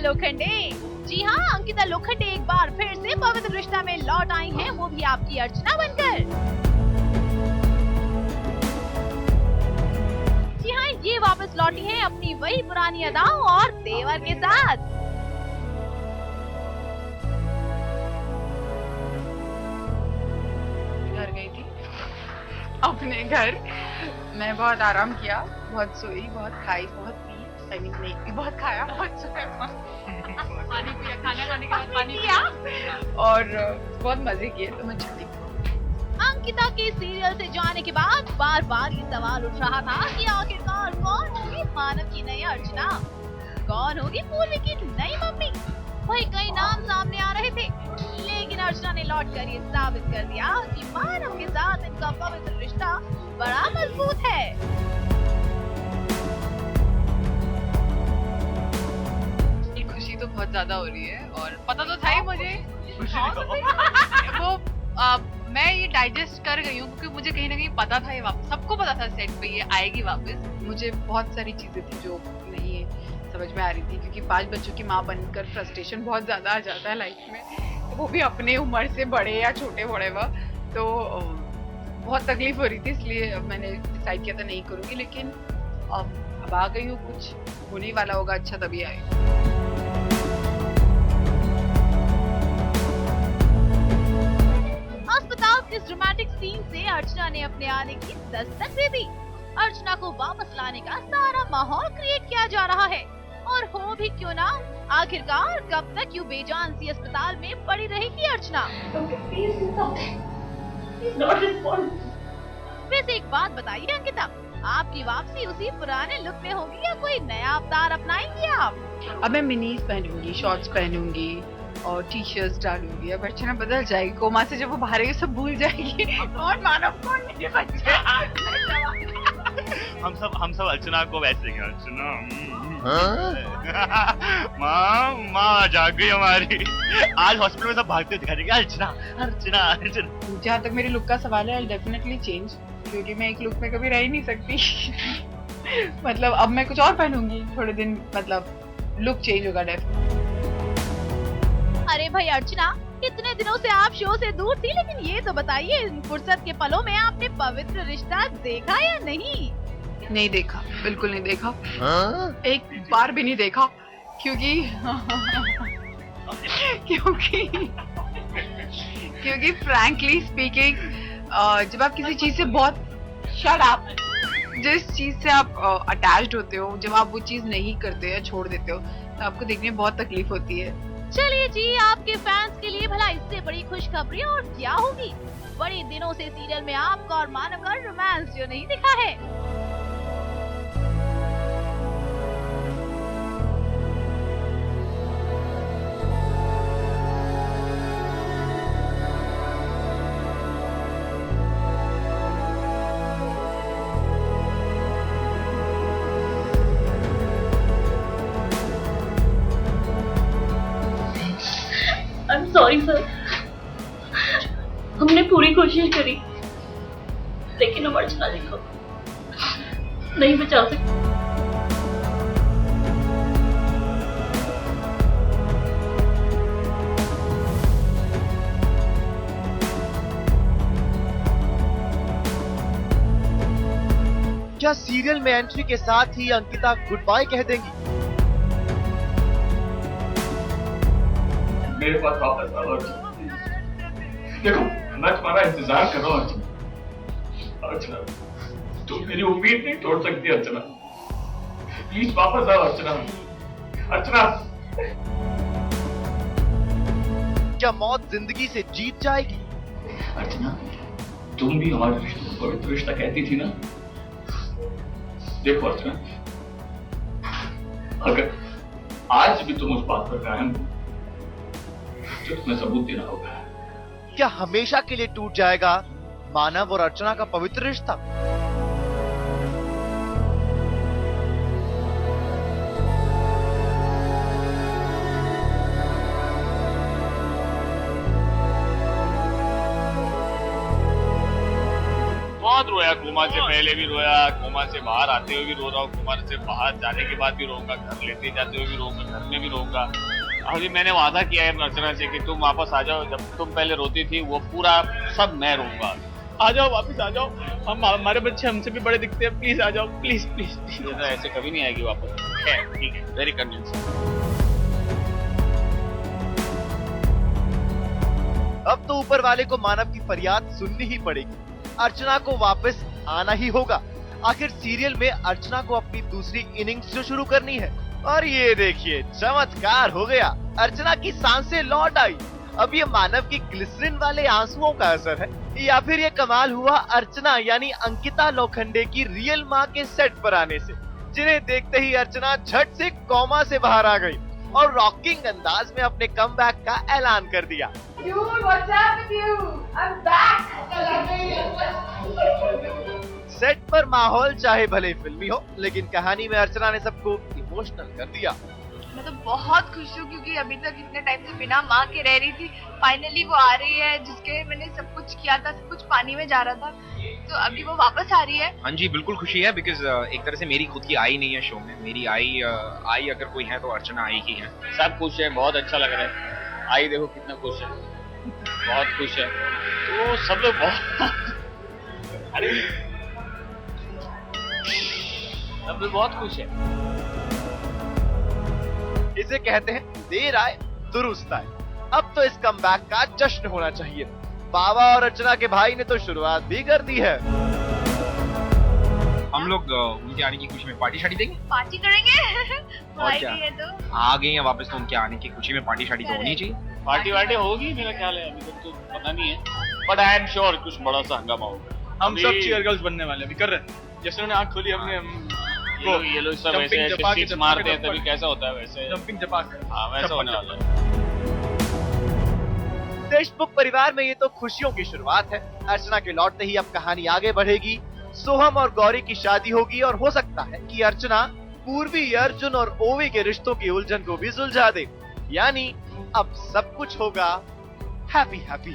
लोखंडे। जी हाँ, अंकिता लोखंडे एक बार फिर से पवित्र रिश्ता में लौट आई हैं, वो भी आपकी अर्चना बनकर। जी हाँ, ये वापस लौटी हैं अपनी वही पुरानी अदाओं और तेवर के साथ। घर गई थी अपने घर, मैं बहुत आराम किया, बहुत सोई, बहुत खाई, बहुत पी, आई मीन नहीं बहुत खाया, बहुत सोया, पानी पिया, खाना खाने के बाद पानी पिया और बहुत मजे किए, तो मैं छुट्टी। अंकिता के सीरियल से जाने के बाद बार बार ये सवाल उठ रहा था कि आखिरकार कौन होगी मानव की नई अर्चना, कौन होगी पूर्वी की नई मम्मी। वही कई नाम सामने आ रहे थे, लेकिन अर्चना ने लौटकर ये साबित कर दिया कि मानव के साथ इनका पवित्र रिश्ता बड़ा मजबूत है। खुशी तो बहुत ज्यादा हो रही है और पता तो था ही मुझे वो मैं ये डाइजेस्ट कर गई हूँ क्योंकि मुझे कहीं ना कहीं पता था, ये वापस सबको पता था सेट पे ये आएगी वापस। मुझे बहुत सारी चीजें थी जो नहीं समझ में आ रही थी क्योंकि 5 बच्चों की माँ बनकर फ्रस्ट्रेशन बहुत ज्यादा आ जाता है लाइफ में, तो वो भी अपने उम्र से बड़े या छोटे बड़े वह, तो बहुत तकलीफ हो रही थी, इसलिए मैंने डिसाइड किया था नहीं करूँगी। लेकिन अब आ गई हूँ, कुछ होने वाला होगा अच्छा तभी आएगी। अस्पताल के इस ड्रामेटिक सीन से अर्चना ने अपने आने की दस्तक दे दी। अर्चना को वापस लाने का सारा माहौल क्रिएट किया जा रहा है, और हो भी क्यों ना, आखिरकार कब तक यूं बेजान सी अस्पताल में पड़ी रहेगी अर्चना। वैसे एक बात बताइए अंकिता, आपकी वापसी उसी पुराने लुक में होगी या कोई नया अवतार अपनाएंगी आप? अब मैं मिनीज पहनूंगी, शॉर्ट्स पहनूंगी और टी शर्ट्स डालूंगी। अब अर्चना बदल जाएगी, कोमा से जब वो बाहर आएगी सब भूल जाएगी कौन मानव कौन मेरे बच्चे। हम सब अर्चना को वैसे ही, अर्चना माँ जाग गई हमारी। आज हॉस्पिटल में सब भागते दिखा देंगे अर्चना अर्चना अर्चना। जहाँ तक मेरे लुक का सवाल है, आई डेफिनेटली चेंज, क्योंकि मैं एक लुक में कभी रह ही नहीं सकती मतलब अब मैं कुछ और पहनूंगी थोड़े दिन, मतलब लुक चेंज होगा डेफिनेटली। अरे भाई अर्चना, इतने दिनों से आप शो से दूर थी, लेकिन ये तो बताइए इन फुर्सत के पलों में आपने पवित्र रिश्ता देखा या नहीं? नहीं देखा, बिल्कुल नहीं देखा, एक बार भी नहीं देखा, क्योंकि क्योंकि फ्रैंकली स्पीकिंग जब आप किसी चीज से बहुत शट अप, जिस चीज से आप अटैच्ड होते हो, जब आप वो चीज नहीं करते या छोड़ देते हो तो आपको देखने में बहुत तकलीफ होती है। चलिए जी, आपके फैंस के लिए भला इससे बड़ी खुशखबरी और क्या होगी। बड़े दिनों से सीरियल में आपका और मानव का रोमांस जो नहीं दिखा है। सॉरी सर, हमने पूरी कोशिश करी लेकिन हम अर्चना जी को नहीं बचा सकते। क्या सीरियल में एंट्री के साथ ही अंकिता गुड बाय कह देंगी? मेरे पास वापस आओ अर्चना। देखो मैं तुम्हारा इंतजार कर रहा हूँ अर्चना। अर्चना तुम मेरी उम्मीद नहीं तोड़ सकती अर्चना, प्लीज वापस आओ अर्चना। अर्चना क्या मौत जिंदगी से जीत जाएगी? अर्चना तुम भी हमारे रिश्ते को पवित्र रिश्ता कहती थी ना। देखो अर्चना, अगर आज भी तुम उस बात पर कायम हो तो तुम्हें सबूत देना होगा। क्या हमेशा के लिए टूट जाएगा मानव और अर्चना का पवित्र रिश्ता? बहुत बहुत रोया, कोमा से पहले भी रोया, कोमा से बाहर आते हुए भी रो रहा हूँ, कोमा से बाहर जाने के बाद भी रोऊंगा, घर लेते जाते हुए भी रोऊंगा, घर में भी रोऊंगा। अभी मैंने वादा किया है अर्चना से कि तुम वापस आ जाओ, जब तुम पहले रोती थी वो पूरा सब मैं रोऊंगा। आ जाओ, वापस आ जाओ, हमारे बच्चे हमसे भी बड़े दिखते हैं, प्लीज आ जाओ, प्लीज प्लीज प्लीज। ऐसे कभी नहीं आएगी वापस। ठीक है, वेरी कन्विंसिंग। अब तो ऊपर वाले को मानव की फरियाद सुननी ही पड़ेगी, अर्चना को वापस आना ही होगा। आखिर सीरियल में अर्चना को अपनी दूसरी इनिंग्स जो शुरू करनी है। और ये देखिए, चमत्कार हो गया, अर्चना की सांसें लौट आई। अब ये मानव की ग्लिसरीन वाले आंसुओं का असर है या फिर ये कमाल हुआ अर्चना यानी अंकिता लोखंडे की रियल माँ के सेट पर आने से, जिन्हें देखते ही अर्चना झट से कोमा से बाहर आ गई और रॉकिंग अंदाज में अपने कमबैक का ऐलान कर दिया। सेट पर माहौल चाहे भले फिल्मी हो, लेकिन कहानी में अर्चना ने सबको इमोशनल कर दिया। मैं तो बहुत खुश हूँ क्योंकि अभी तक इतने टाइम से बिना माँ के रह रही थी, फाइनली वो आ रही है जिसके मैंने सब कुछ किया था, सब कुछ पानी में जा रहा था, तो अभी वो वापस आ रही है। हाँ जी, बिल्कुल खुशी है, बिकॉज एक तरह से मेरी खुद की आई नहीं है शो में, मेरी आई अगर कोई है तो अर्चना आई ही है। सब खुश है, बहुत अच्छा लग रहा है। आई देखो कितना खुश है, बहुत खुश है, तो सब लोग बहुत अरे सब लोग बहुत खुश है। इसे कहते हैं देर आए दुरुस्त आए। अब तो इस कमबैक का जश्न होना चाहिए। बाबा और अर्चना के भाई ने तो शुरुआत भी कर दी है। हम लोग उनके आने की खुशी में पार्टी शार्टी देंगे, पार्टी करेंगे। और क्या, है तो आ गए हैं वापस तो उनके आने की खुशी में पार्टी शार्टी तो होनी चाहिए। पार्टी वार्टी होगी मेरा ख्याल है, अभी तक तो पता नहीं है, बट आई एम श्योर कुछ बड़ा सा हंगामा होगा। हम सब चीयर गर्ल्स बनने वाले अभी कर रहे हैं। जैसे उन्होंने आंख खोली, हमने ये लोग सब jumping ऐसे जपा के शीट्स मारते हैं तभी कैसा होता है, वैसे जंपिंग जपा कर। हाँ वैसा होने वाला है। देशमुख परिवार में ये तो खुशियों की शुरुआत है। अर्चना के लौटते ही अब कहानी आगे बढ़ेगी। सोहम और गौरी की शादी होगी और हो सकता है कि अर्चना पूर्वी, अर्जुन और ओवी के रिश्तों की उलझन को भी सुलझा दे। यानी अब सब कुछ होगा हैप्पी हैप्पी।